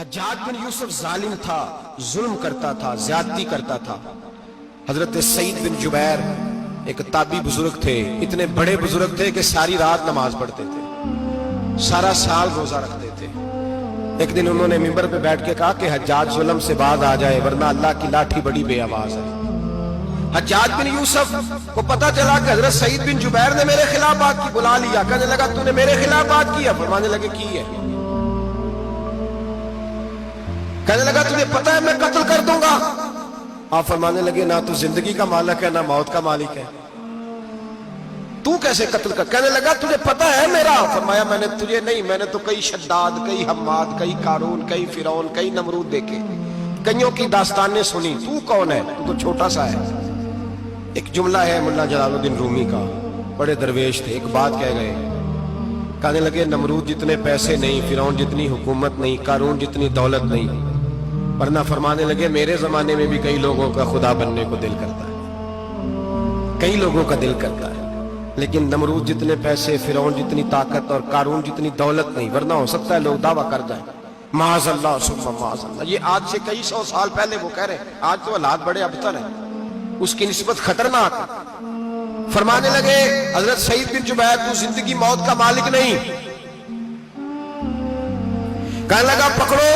حجاج بن یوسف ظالم تھا، ظلم کرتا تھا، زیادتی کرتا تھا۔ حضرت سعید بن جبیر ایک تابعی بزرگ تھے، اتنے بڑے بزرگ تھے کہ ساری رات نماز پڑھتے تھے، سارا سال روزہ رکھتے تھے۔ ایک دن انہوں نے ممبر پہ بیٹھ کے کہا کہ حجاج ظلم سے باز آ جائے ورنہ اللہ کی لاٹھی بڑی بے آواز ہے۔ حجاج بن یوسف کو پتا چلا کہ حضرت سعید بن جبیر نے میرے خلاف بات کی، بلا لیا، کہنے لگا تو نے میرے خلاف بات کی ہے؟ فرمانے لگے کی ہے۔ کہنے لگا تجھے پتا ہے میں قتل کر دوں گا؟ آپ فرمانے لگے نہ تو زندگی کا مالک ہے نہ موت کا مالک ہے، تو کیسے قتل کر؟ کہنے لگا تجھے پتا ہے میرا؟ فرمایا میں نے تجھے نہیں، میں نے تو کئی شداد، کئی حماد، کئی قارون، کئی فرعون، کئی نمرود دیکھے، کئیوں کی داستانیں سنی، تو کون ہے؟ تو چھوٹا سا ہے۔ ایک جملہ ہے مولانا جلال الدین رومی کا، بڑے درویش تھے، ایک بات کہہ گئے، کہنے لگے نمرود جتنے پیسے نہیں، فرعون جتنی حکومت نہیں، قارون جتنی دولت نہیں، ورنہ فرمانے لگے میرے زمانے میں بھی کئی لوگوں کا خدا بننے کو دل کرتا ہے، کئی لوگوں کا دل کرتا ہے، لیکن نمرود جتنے پیسے، فرعون جتنی طاقت اور قارون جتنی دولت نہیں، ورنہ ہو سکتا ہے لوگ دعویٰ کر جائیں معاذ اللہ ثم معاذ اللہ۔ یہ آج سے کئی سو سال پہلے وہ کہہ رہے ہیں، آج تو حالات بڑے ابتر ہیں، اس کی نسبت خطرناک۔ فرمانے لگے حضرت سعید بن جبیر تو زندگی موت کا مالک نہیں۔ کہنے لگا پکڑو،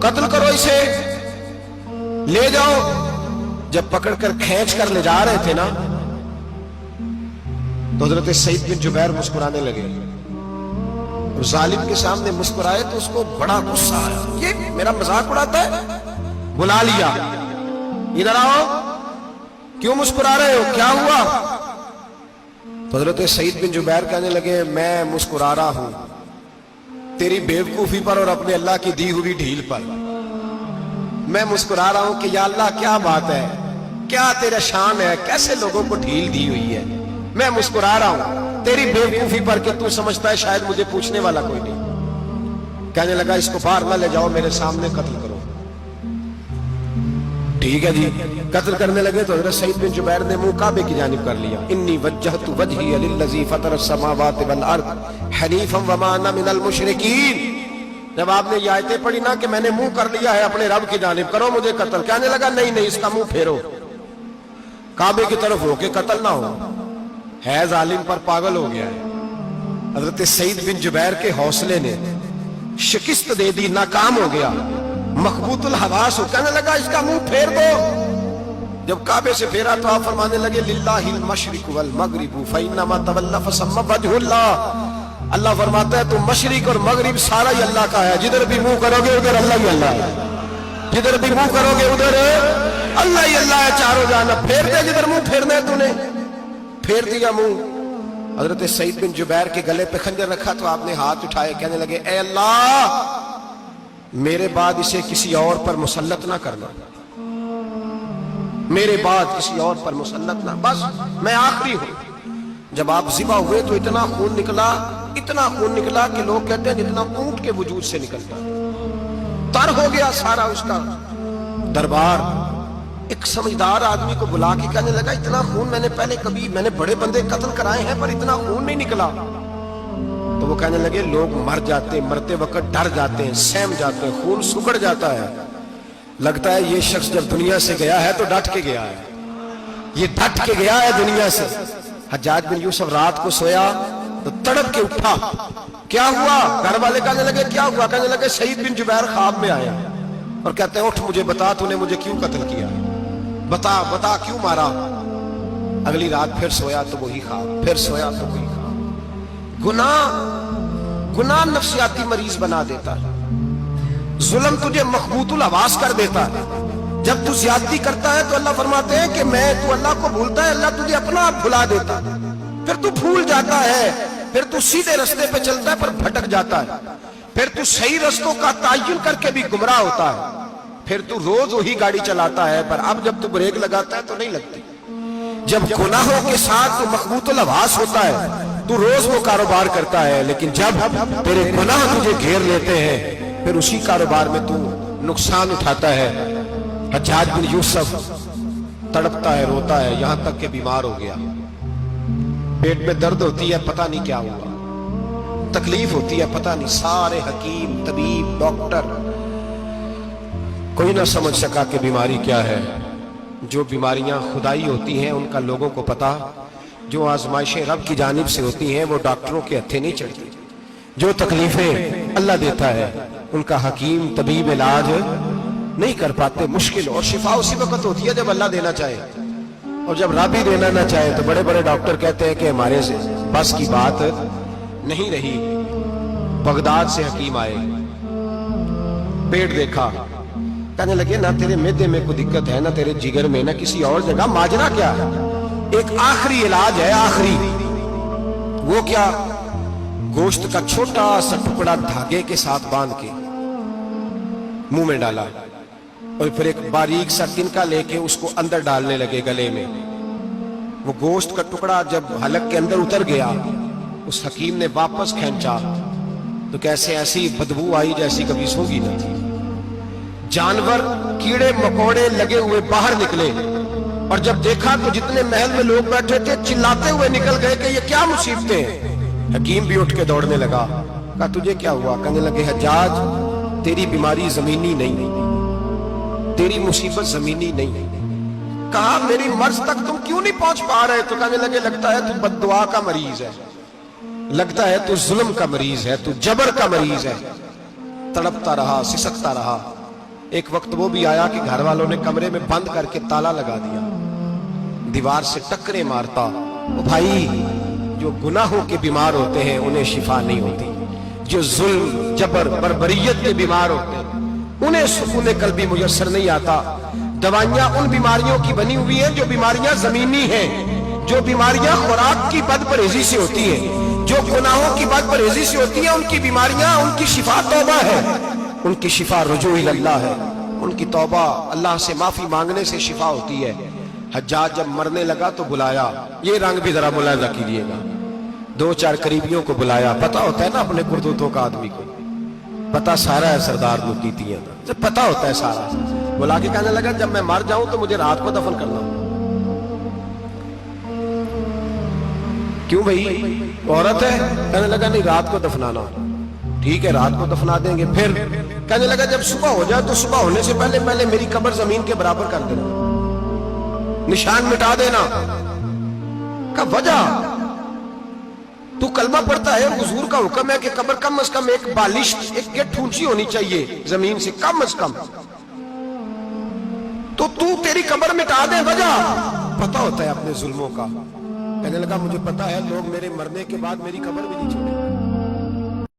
قتل کرو اسے، لے جاؤ۔ جب پکڑ کر کھینچ کر لے جا رہے تھے نا تو حضرت سعید بن جبیر مسکرانے لگے، اور ظالم کے سامنے مسکرائے تو اس کو بڑا غصہ آیا، یہ میرا مذاق اڑاتا ہے؟ بلا لیا، ادھر آؤ، کیوں مسکرا رہے ہو، کیا ہوا؟ تو حضرت سعید بن جبیر کہنے لگے میں مسکرا رہا ہوں تیری بیوقوفی پر اور اپنے اللہ کی دی ہوئی ڈھیل پر۔ میں مسکرا رہا ہوں کہ یا اللہ کیا بات ہے، کیا تیرا شان ہے، کیسے لوگوں کو ڈھیل دی ہوئی ہے۔ میں مسکرا رہا ہوں تیری بیوقوفی پر کہ تو سمجھتا ہے شاید مجھے پوچھنے والا کوئی نہیں۔ کہنے لگا اس کو باہر نہ لے جاؤ، میرے سامنے قتل کرو۔ ٹھیک ہے جی، قتل کرنے لگے تو حضرت سعید بن جبیر نے منہ کعبے کی جانب کر لیا، انی وجہت وجہی للذی فطر السماوات والارض حنیفا وما انا من المشرکین۔ جب آپ نے یہ آیتیں پڑھی نا کہ میں نے منہ کر لیا ہے اپنے رب کی جانب، کرو مجھے قتل، کہنے لگا نہیں نہیں، اس کا منہ پھیرو، کعبے کی طرف ہو کے قتل نہ ہو، ہے ظالم پر پاگل ہو گیا ہے۔ حضرت سعید بن جبیر کے حوصلے نے شکست دے دی، ناکام ہو گیا، مخبوط الحواس ہو، کہنے لگا اس کا منہ پھیر دو۔ جب کعبے سے پھیرا تو آپ فرمانے لگے للہ المشرق والمغرب فإنما تولى فثم وجه اللہ۔ اللہ فرماتا ہے تو مشرق اور مغرب سارا ہی اللہ کا ہے، جدھر بھی منہ کرو گے ادھر اللہ ہی اللہ ہے، جدھر بھی منہ کرو گے ادھر اللہ ہی اللہ ہے، چاروں جانب۔ پھیر دے جدھر منہ پھیرنا ہے، تو نے پھیر دیا منہ۔ حضرت سعید بن جبیر کے گلے پہ خنجر رکھا تو آپ نے ہاتھ اٹھائے، کہنے لگے اے اللہ میرے بعد اسے کسی اور پر مسلط نہ کرنا، میرے بعد کسی اور پر مسلط نہ، بس میں آخری ہوں۔ جب آپ ذبح ہوئے تو اتنا خون نکلا، اتنا خون نکلا کہ لوگ کہتے ہیں جتنا اونٹ کے وجود سے نکلتا، تر ہو گیا سارا اس کا دربار۔ ایک سمجھدار آدمی کو بلا کے کہنے لگا اتنا خون میں نے پہلے کبھی، میں نے بڑے بندے قتل کرائے ہیں پر اتنا خون نہیں نکلا۔ تو وہ کہنے لگے لوگ مر جاتے، مرتے وقت ڈر جاتے ہیں، سہم جاتے ہیں، خون سکڑ جاتا ہے، لگتا ہے یہ شخص جب دنیا سے گیا ہے تو ڈٹ کے گیا ہے، یہ ڈٹ کے گیا ہے دنیا سے۔ حجاج بن یوسف رات کو سویا تو تڑپ کے اٹھا، کیا ہوا؟ گھر والے کہنے لگے کیا ہوا؟ کہنے لگے سعید بن جبیر خواب میں آیا اور کہتے ہیں اٹھ مجھے بتا تو نے مجھے کیوں قتل کیا، بتا بتا کیوں مارا۔ اگلی رات پھر سویا تو وہی خواب، پھر سویا تو وہی خواب۔ گناہ نفسیاتی مریض بنا دیتا ہے، ظلم تجھے مخبوط الحواس کر دیتا ہے۔ جب تو زیادتی کرتا ہے تو اللہ فرماتے ہیں کہ تو اللہ کو بھولتا ہے، اللہ تجھے اپنا آپ بھلا دیتا ہے، پھر تو بھول جاتا ہے، پھر تو سیدھے رستے پہ چلتا ہے پر بھٹک جاتا ہے، پھر تو صحیح رستوں کا تعین کر کے بھی گمراہ ہوتا ہے، پھر تو روز وہی گاڑی چلاتا ہے پر اب جب تو بریک لگاتا ہے تو نہیں لگتی۔ جب گناہوں کے ساتھ تو مخبوط الحواس ہوتا ہے تو روز وہ کاروبار کرتا ہے، لیکن جب تیرے گناہ تجھے گھیر لیتے ہیں پھر اسی کاروبار میں تو نقصان اٹھاتا ہے۔ حجاج بن یوسف تڑپتا ہے، روتا ہے، یہاں تک کہ بیمار ہو گیا، پیٹ میں درد ہوتی ہے، پتہ نہیں کیا ہوا، تکلیف ہوتی ہے پتہ نہیں. سارے حکیم طبیب ڈاکٹر کوئی نہ سمجھ سکا کہ بیماری کیا ہے. جو بیماریاں خدائی ہوتی ہیں ان کا لوگوں کو پتا, جو آزمائشیں رب کی جانب سے ہوتی ہیں وہ ڈاکٹروں کے ہتھے نہیں چڑھتی. جو تکلیفیں اللہ دیتا ہے ان کا حکیم طبیب علاج نہیں کر پاتے, مشکل. اور شفا اسی وقت ہوتی ہے جب اللہ دینا چاہے, اور جب رب ہی دینا نہ چاہے تو بڑے بڑے ڈاکٹر کہتے ہیں کہ ہمارے سے بس کی بات نہیں رہی. بغداد سے حکیم آئے, پیٹ دیکھا, کہنے لگے نہ تیرے معدے میں کوئی دقت ہے, نہ تیرے جگر میں, نہ کسی اور جگہ. ماجرا کیا ہے؟ ایک آخری علاج ہے, آخری. وہ کیا؟ گوشت کا چھوٹا سا ٹکڑا دھاگے کے ساتھ باندھ کے منہ میں ڈالا, اور پھر ایک باریک سا تنکا لے کے اس کو اندر ڈالنے لگے گلے میں. وہ گوشت کا ٹکڑا جب حلق کے اندر اتر گیا, اس حکیم نے واپس کھینچا تو کیسے ایسی بدبو آئی جیسی کبھی سوگی نہ تھی. جانور کیڑے مکوڑے لگے ہوئے باہر نکلے, اور جب دیکھا تو جتنے محل میں لوگ بیٹھے تھے چلاتے ہوئے نکل گئے کہ یہ کیا مصیبتیں ہیں. حکیم بھی اٹھ کے دوڑنے لگا. کہا تجھے کیا ہوا؟ کہنے لگے حجاج تیری بیماری زمینی نہیں, تیری مصیبت زمینی نہیں. کہا میری مرض تک تم کیوں نہیں پہنچ پا رہے؟ تو کہنے لگے لگتا ہے تو بد دعا کا مریض ہے, لگتا ہے تو ظلم کا مریض ہے, تو جبر کا مریض ہے. تڑپتا رہا, سسکتا رہا. ایک وقت وہ بھی آیا کہ گھر والوں نے کمرے میں بند کر کے تالا لگا دیا, دیوار سے ٹکرے مارتا. وہ بھائی جو گناہوں کے بیمار ہوتے ہیں انہیں شفا نہیں ہوتی, جو ظلم جبر بربریت کے بیمار ہوتے ہیں انہیں سکون قلبی میسر نہیں آتا. دوائیاں ان بیماریوں کی بنی ہوئی ہیں جو بیماریاں زمینی ہیں, جو بیماریاں خوراک کی بد پرہیزی سے ہوتی ہیں, جو گناہوں کی بد پرہیزی سے ہوتی ہیں. ان کی بیماریاں, ان کی شفا توبہ ہے, ان کی شفا رجوع اللہ ہے, ان کی توبہ اللہ سے معافی مانگنے سے شفا ہوتی ہے. حجاج جب مرنے لگا تو بلایا, یہ رنگ بھی ذرا ملاحظہ کیجیے گا, دو چار قریبیوں کو بلایا. پتا ہوتا ہے نا اپنے کرتوتوں کا آدمی کو, پتا سارا ہے سردار لوٹیتیاں کا, پتا ہوتا ہے سارا. بلا کے کہنے لگا جب میں مر جاؤں تو مجھے رات کو دفن کرنا. کیوں بھائی عورت ہے؟ کہنے لگا نہیں رات کو دفنانا. ٹھیک ہے رات کو دفنا دیں گے. پھر کہنے لگا جب صبح ہو جائے تو صبح ہونے سے پہلے پہلے میری قبر زمین کے برابر کر دینا, نشان مٹا دینا. کا وجہ تو کلمہ پڑھتا ہے, حضور کا حکم ہے کہ قبر کم از کم ایک بالش, ایک گٹھ اونچی ہونی چاہیے زمین سے کم از کم, تو تیری قبر مٹا دے. وجہ پتا ہوتا ہے اپنے ظلموں کا. کہنے لگا مجھے پتا ہے لوگ میرے مرنے کے بعد میری قبر بھی نہیں چھوڑیں.